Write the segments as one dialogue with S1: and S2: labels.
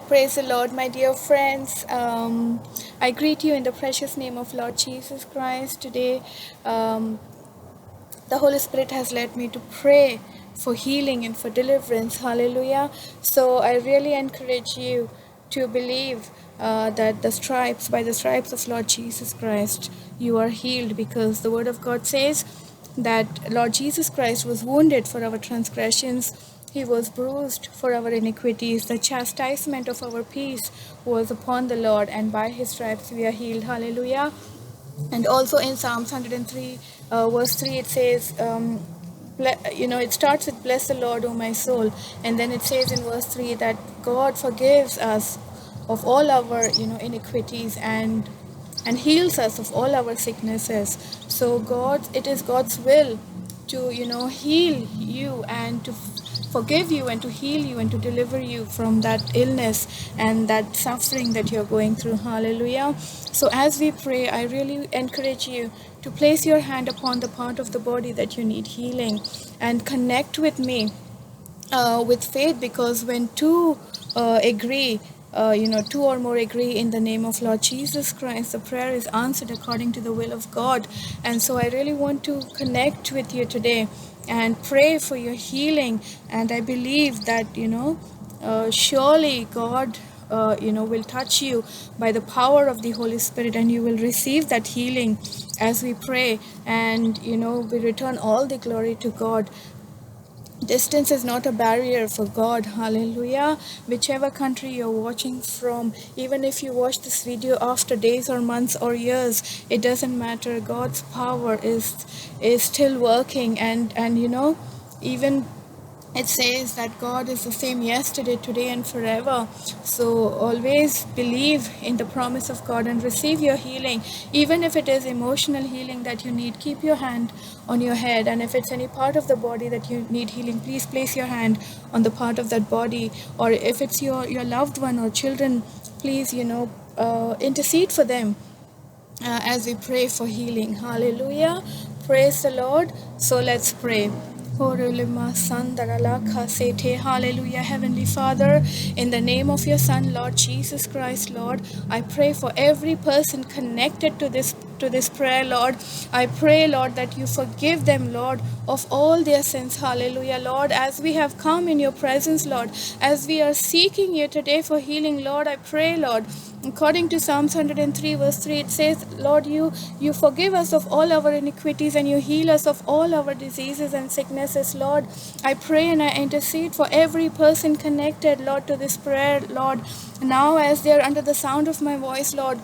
S1: Praise the Lord, my dear friends. I greet you in the precious name of Lord Jesus Christ. Today, the Holy Spirit has led me to pray for healing and for deliverance. Hallelujah. So I really encourage you to believe that by the stripes of Lord Jesus Christ, you are healed, because the Word of God says that Lord Jesus Christ was wounded for our transgressions. He was bruised for our iniquities. The chastisement of our peace was upon the Lord, and by his stripes we are healed. Hallelujah. And also in Psalms 103, verse 3, it says, it starts with "Bless the Lord, O my soul," and then it says in verse 3 that God forgives us of all our iniquities and heals us of all our sicknesses. So it is God's will to heal you and to forgive you and to heal you and to deliver you from that illness and that suffering that you're going through. Hallelujah. So as we pray, I really encourage you to place your hand upon the part of the body that you need healing and connect with me with faith, because when two or more agree in the name of Lord Jesus Christ, the prayer is answered according to the will of God. And so I really want to connect with you today and pray for your healing. And I believe that surely God will touch you by the power of the Holy Spirit, and you will receive that healing as we pray. And we return all the glory to God. Distance is not a barrier for God. Hallelujah. Whichever country you're watching from, even if you watch this video after days or months or years, it doesn't matter. God's power is still working, and even it says that God is the same yesterday, today, and forever. So always believe in the promise of God and receive your healing. Even if it is emotional healing that you need, keep your hand on your head. And if it's any part of the body that you need healing, please place your hand on the part of that body. Or if it's your loved one or children, please, intercede for them as we pray for healing. Hallelujah. Praise the Lord. So let's pray. Hallelujah. Heavenly Father, in the name of your Son, Lord Jesus Christ, Lord, I pray for every person connected to this prayer, Lord. I pray, Lord, that you forgive them, Lord, of all their sins. Hallelujah. Lord, as we have come in your presence, Lord, as we are seeking you today for healing, Lord, I pray, Lord, according to Psalms 103 verse 3, it says, Lord, you forgive us of all our iniquities and you heal us of all our diseases and sicknesses. Lord, I pray and I intercede for every person connected, Lord, to this prayer, Lord, now as they are under the sound of my voice, Lord.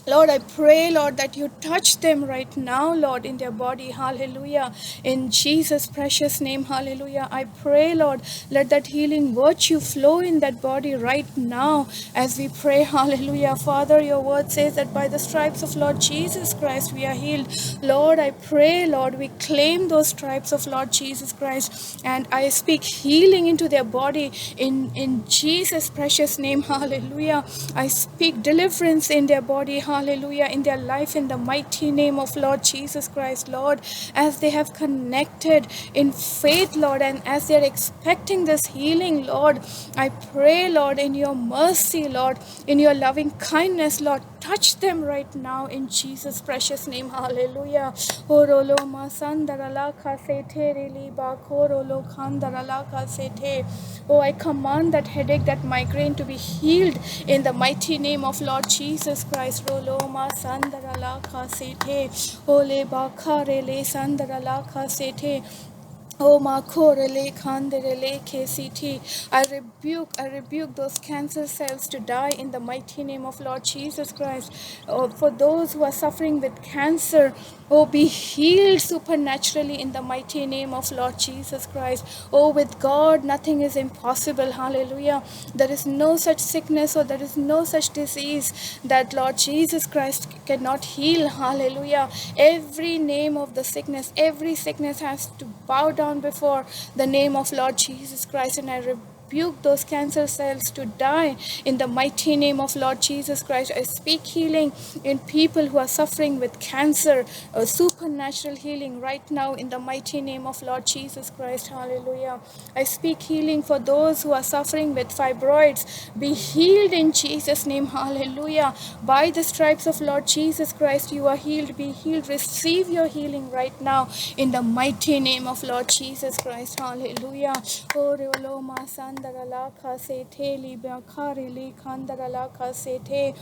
S1: Lord, I pray, Lord, that you touch them right now, Lord, in their body. Hallelujah. In Jesus' precious name, hallelujah. I pray, Lord, let that healing virtue flow in that body right now as we pray. Hallelujah. Father, your word says that by the stripes of Lord Jesus Christ we are healed. Lord, I pray, Lord, we claim those stripes of Lord Jesus Christ, and I speak healing into their body in Jesus' precious name. Hallelujah. I speak deliverance in their body. Hallelujah. In their life, in the mighty name of Lord Jesus Christ, Lord, as they have connected in faith, Lord, and as they're expecting this healing, Lord, I pray, Lord, in your mercy, Lord, in your loving kindness, Lord, touch them right now in Jesus' precious name. Hallelujah. Orolo masandarala kasete reliba korolo kandarala kasete. Oh, I command that headache, that migraine to be healed in the mighty name of Lord Jesus Christ. Rolo masandarala kasete. Ole bakarele sandarala kasete. Oh, makorele kanderele KCT. I rebuke those cancer cells to die in the mighty name of Lord Jesus Christ. Oh, for those who are suffering with cancer, oh, be healed supernaturally in the mighty name of Lord Jesus Christ. Oh, with God, nothing is impossible. Hallelujah. There is no such sickness or there is no such disease that Lord Jesus Christ cannot heal. Hallelujah. Every name of the sickness, every sickness has to bow down before the name of Lord Jesus Christ, and I rebuke rebuke those cancer cells to die in the mighty name of Lord Jesus Christ. I speak healing in people who are suffering with cancer, a supernatural healing right now in the mighty name of Lord Jesus Christ. Hallelujah. I speak healing for those who are suffering with fibroids. Be healed in Jesus' name. Hallelujah. By the stripes of Lord Jesus Christ, you are healed. Be healed. Receive your healing right now in the mighty name of Lord Jesus Christ. Hallelujah. Oh, Reoloma Sandaralaka Sete Libakari Li Kandaralaka Sete.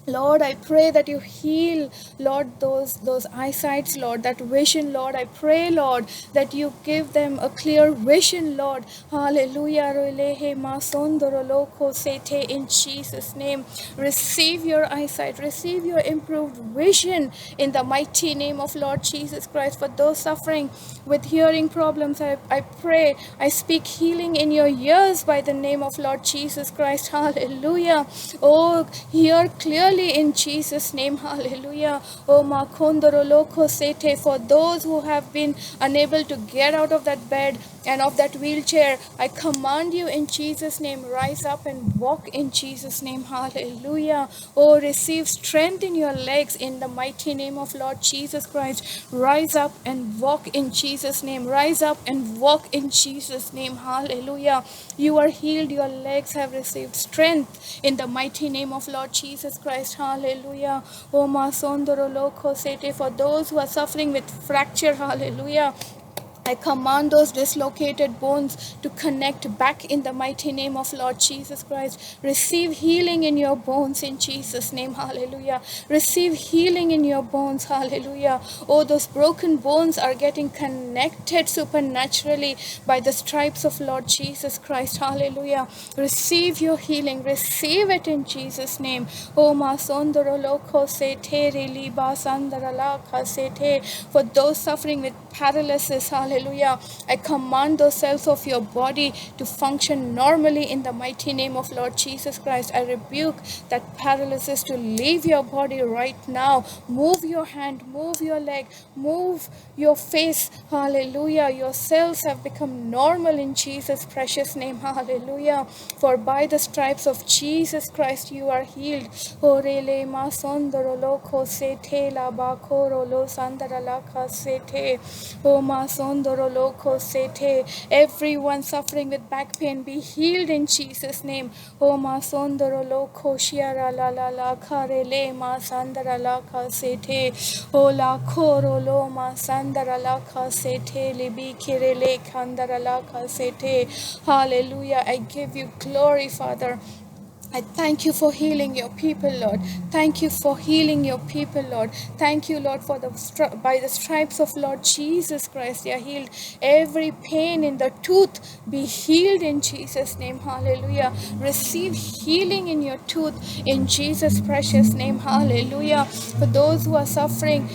S1: Lord, I pray that you heal, Lord, those eyesights, Lord, that vision, Lord. I pray, Lord, that you give them a clear vision, Lord. Hallelujah. Rolehe masondoroloko sete. In Jesus' name, receive your eyesight, receive your improved vision in the mighty name of Lord Jesus Christ. For those suffering with hearing problems, I pray, I speak healing in your ears by the name of Lord Jesus Christ. Hallelujah. Oh, hear clearly in Jesus' name. Hallelujah. Oh, makondoro loko sete. For those who have been unable to get out of that bed and of that wheelchair, I command you in Jesus' name, rise up and walk in Jesus' name. Hallelujah. Oh, receive strength in your legs in the mighty name of Lord Jesus Christ. Rise up and walk in Jesus' name. Rise up and walk in Jesus' name. Hallelujah. You are healed. Your legs have received strength in the mighty name of Lord Jesus Christ. Hallelujah. Oh, masondoro loko sete. For those who are suffering with fracture, hallelujah, I command those dislocated bones to connect back in the mighty name of Lord Jesus Christ. Receive healing in your bones in Jesus' name. Hallelujah. Receive healing in your bones. Hallelujah. Oh, those broken bones are getting connected supernaturally by the stripes of Lord Jesus Christ. Hallelujah. Receive your healing. Receive it in Jesus' name. Oh, masondoro loko sete liba sandara laka sete. For those suffering with paralysis, hallelujah, I command those cells of your body to function normally in the mighty name of Lord Jesus Christ. I rebuke that paralysis to leave your body right now. Move your hand, move your leg, move your face, hallelujah. Your cells have become normal in Jesus' precious name, hallelujah. For by the stripes of Jesus Christ you are healed. Orele masondoro loko sete la bakoro lo sandara laka sete. O masondoro loko sete. Everyone suffering with back pain, be healed in Jesus' name. O masondoro loko shiara la la la karele masandara laka sete. O la koro lo masandara laka sete libi kirele kandara laka sete. Hallelujah. I give you glory, Father. I thank you for healing your people, Lord. Thank you for healing your people, Lord. Thank you, Lord, for by the stripes of Lord Jesus Christ, they are healed. Every pain in the tooth be healed in Jesus' name. Hallelujah. Receive healing in your tooth in Jesus' precious name. Hallelujah. For those who are suffering,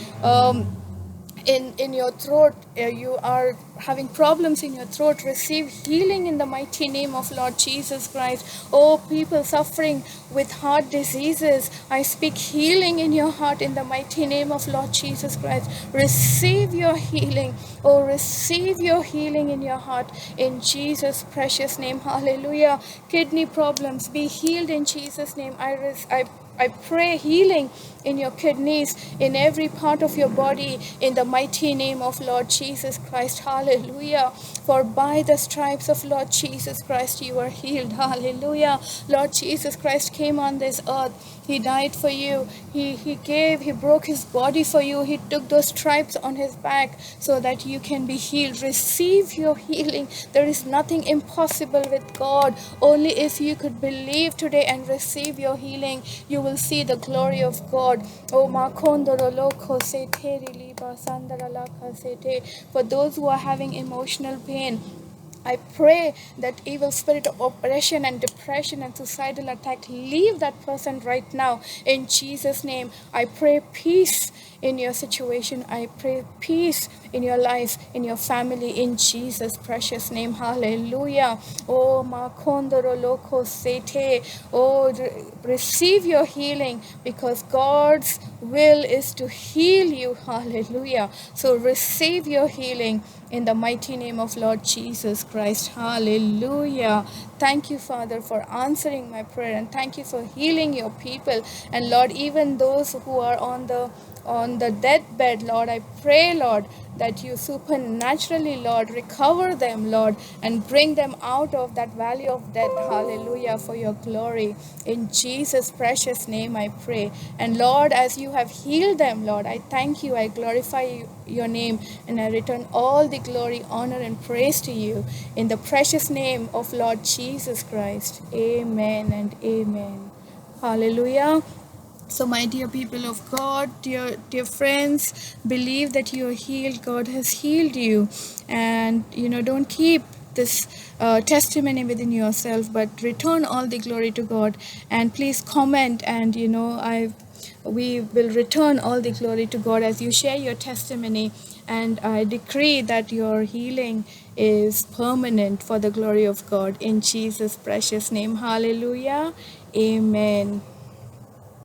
S1: in your throat, you are having problems in your throat, receive healing in the mighty name of Lord Jesus Christ. Oh, people suffering with heart diseases, I speak healing in your heart in the mighty name of Lord Jesus Christ. Receive your healing. Oh, receive your healing in your heart in Jesus precious name. Hallelujah. Kidney problems, be healed in Jesus name. I pray healing in your kidneys, in every part of your body, in the mighty name of Lord Jesus Christ. Hallelujah. For by the stripes of Lord Jesus Christ, you are healed. Hallelujah. Lord Jesus Christ came on this earth. He died for you. He broke his body for you. He took those stripes on his back so that you can be healed. Receive your healing. There is nothing impossible with God. Only if you could believe today and receive your healing, you will see the glory of God. Oh, makondoro loko sete liba sandara laka sete. For those who are having emotional pain, I pray that evil spirit of oppression and depression and suicidal attack leave that person right now in Jesus' name. I pray peace in your situation. I pray peace in your life, in your family, in Jesus' precious name. Hallelujah. Oh, makondoro loko sete. Oh, receive your healing, because God's will is to heal you. Hallelujah. So receive your healing in the mighty name of Lord Jesus Christ. Hallelujah. thank you, Father, for answering my prayer, and thank you for healing your people. And Lord, even those who are on the deathbed, Lord, I pray, Lord, that you supernaturally, Lord, recover them, Lord, and bring them out of that valley of death. Hallelujah, for your glory. In Jesus' precious name I pray. And Lord, as you have healed them, Lord, I thank you, I glorify your name, and I return all the glory, honor, and praise to you. In the precious name of Lord Jesus Christ. Amen and amen. Hallelujah. So, my dear people of God, dear friends, believe that you are healed. God has healed you, and don't keep this testimony within yourself, but return all the glory to God. And please comment, and we will return all the glory to God as you share your testimony. And I decree that your healing is permanent for the glory of God in Jesus' precious name. Hallelujah. Amen.